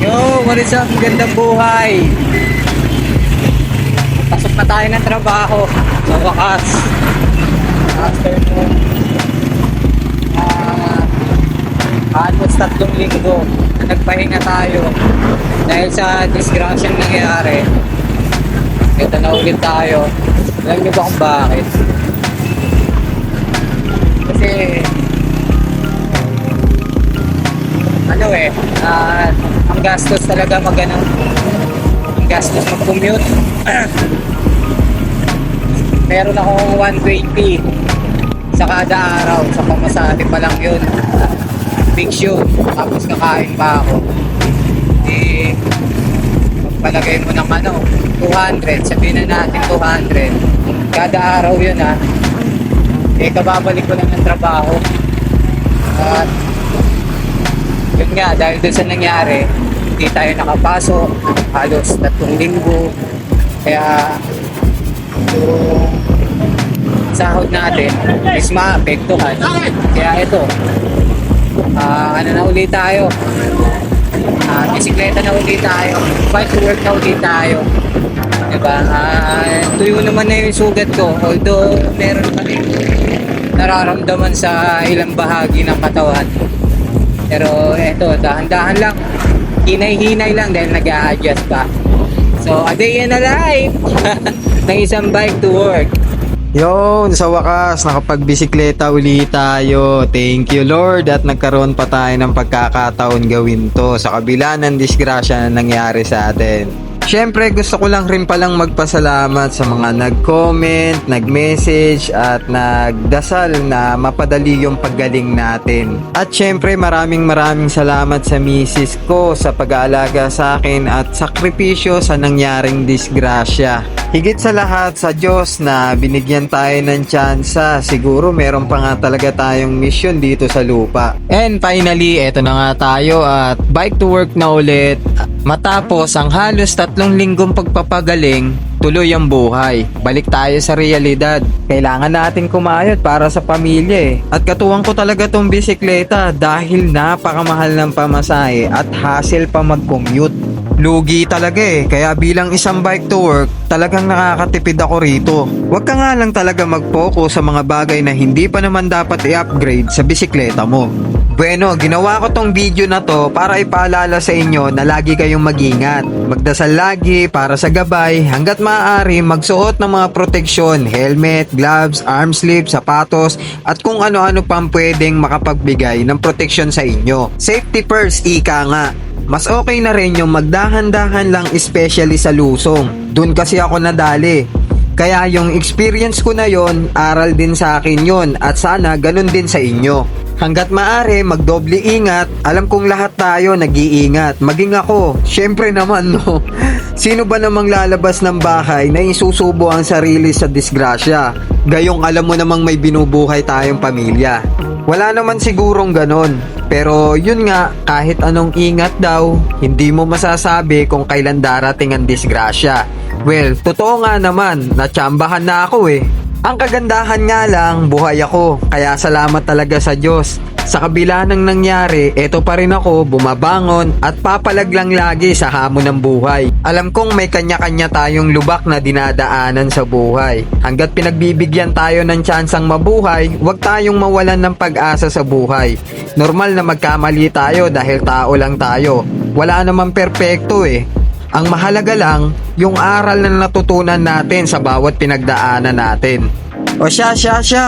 Yo, what is up? Gandang buhay. Pasok na tayo ng trabaho sa wakas. After mo, almost 3 linggo na nagpahinga tayo dahil sa disgrasyang nangyari. Ito na ulit tayo. Alam niyo ba kung bakit? Kasi ang gastos talaga ang gastos mag-commute. Meron akong 120 sa kada araw, sa pamasahe pa lang yun. Big shoot, tapos kakain pa ako. Magpalagay mo ng 200, sabihin na natin 200 kada araw yun kababalik ko lang ng trabaho. At yun nga, dahil doon sa nangyari, hindi tayo nakapasok halos 3 linggo. Kaya yung sahod natin is maapektuhan. Kaya ito, na ulit tayo, bisikleta na ulit tayo, bike to work na ulit tayo, diba? Tuyo naman na yung sugat ko, although meron pa rin nararamdaman sa ilang bahagi ng katawan. Pero eto, dahan-dahan lang, hinay-hinay lang dahil nag-a-adjust pa. So, a day in a life ng isang bike to work. Yun, sa wakas, nakapagbisikleta uli tayo. Thank you Lord at nagkaroon pa tayo ng pagkakataon gawin to sa kabila ng disgrasya na nangyari sa atin. Siyempre, gusto ko lang rin palang magpasalamat sa mga nag-comment, nag-message at nagdasal na mapadali yung paggaling natin. At siyempre, maraming salamat sa misis ko sa pag-aalaga sa akin at sakripisyo sa nangyaring disgrasya. Higit sa lahat sa Diyos na binigyan tayo ng tsansa. Siguro meron pa nga talaga tayong mission dito sa lupa. And finally, eto na nga tayo at bike to work na ulit. Matapos ang halos 3 linggong pagpapagaling, tuloy ang buhay. Balik tayo sa realidad. Kailangan natin kumayod para sa pamilya At katuwang ko talaga tong bisikleta dahil napakamahal ng pamasahe at hassle pa mag-commute. Lugi talaga kaya bilang isang bike to work, talagang nakakatipid ako rito. Huwag ka nga lang talaga mag-focus sa mga bagay na hindi pa naman dapat i-upgrade sa bisikleta mo. Bueno, ginawa ko tong video na to para ipaalala sa inyo na lagi kayong mag-ingat. Magdasal lagi para sa gabay, hanggat maaari magsuot ng mga proteksyon, helmet, gloves, arm sleeve, sapatos, at kung ano-ano pang pwedeng makapagbigay ng proteksyon sa inyo. Safety first, ika nga. Mas okay na rin yung magdahan-dahan lang, especially sa lusong. Doon kasi ako nadali. Kaya yung experience ko na yon, aral din sa akin yon at sana ganun din sa inyo. Hanggat maaari, magdoble ingat. Alam kong lahat tayo nag-iingat. Maging ako, syempre naman no. Sino ba namang lalabas ng bahay na isusubo ang sarili sa disgrasya? Gayong alam mo namang may binubuhay tayong pamilya. Wala naman sigurong ganon. Pero yun nga, kahit anong ingat daw, hindi mo masasabi kung kailan darating ang disgrasya. Well, totoo nga naman, natsambahan na ako Ang kagandahan nga lang, buhay ako, kaya salamat talaga sa Diyos. Sa kabila ng nangyari, eto pa rin ako, bumabangon at papalaglang lagi sa hamon ng buhay. Alam kong may kanya-kanya tayong lubak na dinadaanan sa buhay. Hanggat pinagbibigyan tayo ng tsansang mabuhay, huwag tayong mawalan ng pag-asa sa buhay. Normal na magkamali tayo dahil tao lang tayo. Wala namang perpekto Ang mahalaga lang, yung aral na natutunan natin sa bawat pinagdaanan natin. O siya,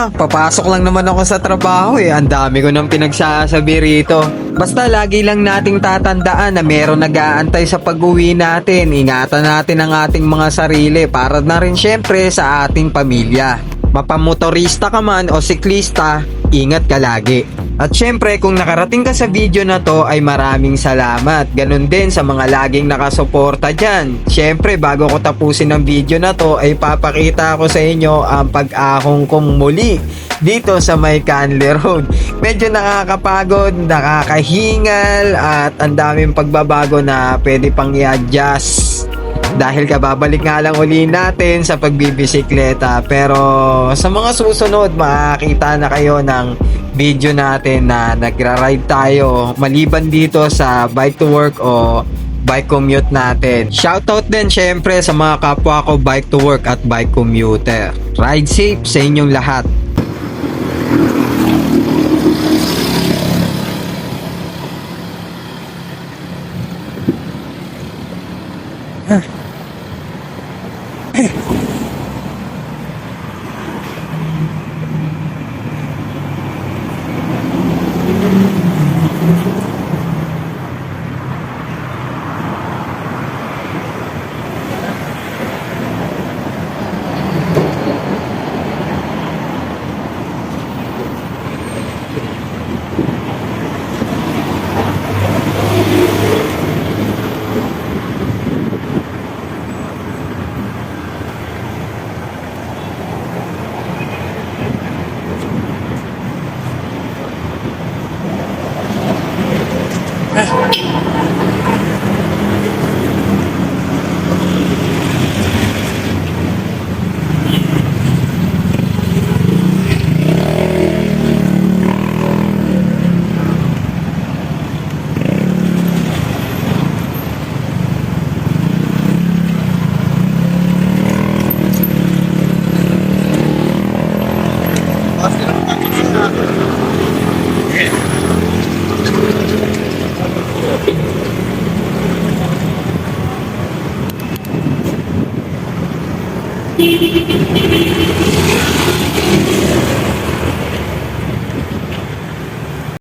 papasok lang naman ako sa trabaho Ang dami ko nang pinagsasabi rito. Basta lagi lang nating tatandaan na meron nag-aantay sa pag-uwi natin. Ingatan natin ang ating mga sarili para na rin syempre sa ating pamilya. Mapamotorista ka man o siklista, ingat ka lagi. At syempre, kung nakarating ka sa video na to ay maraming salamat. Ganun din sa mga laging nakasuporta dyan. Syempre, bago ko tapusin ang video na to ay papakita ko sa inyo ang pag-ahong kong muli dito sa may Canley Road. Medyo nakakapagod, nakakahingal at ang daming pagbabago na pwede pang i-adjust. Dahil kababalik nga lang uli natin sa pagbibisikleta. Pero sa mga susunod, makakita na kayo ng video natin na nagra-ride tayo maliban dito sa bike to work o bike commute natin. Shoutout din syempre sa mga kapwa ko bike to work at bike commuter. Ride safe sa inyong lahat.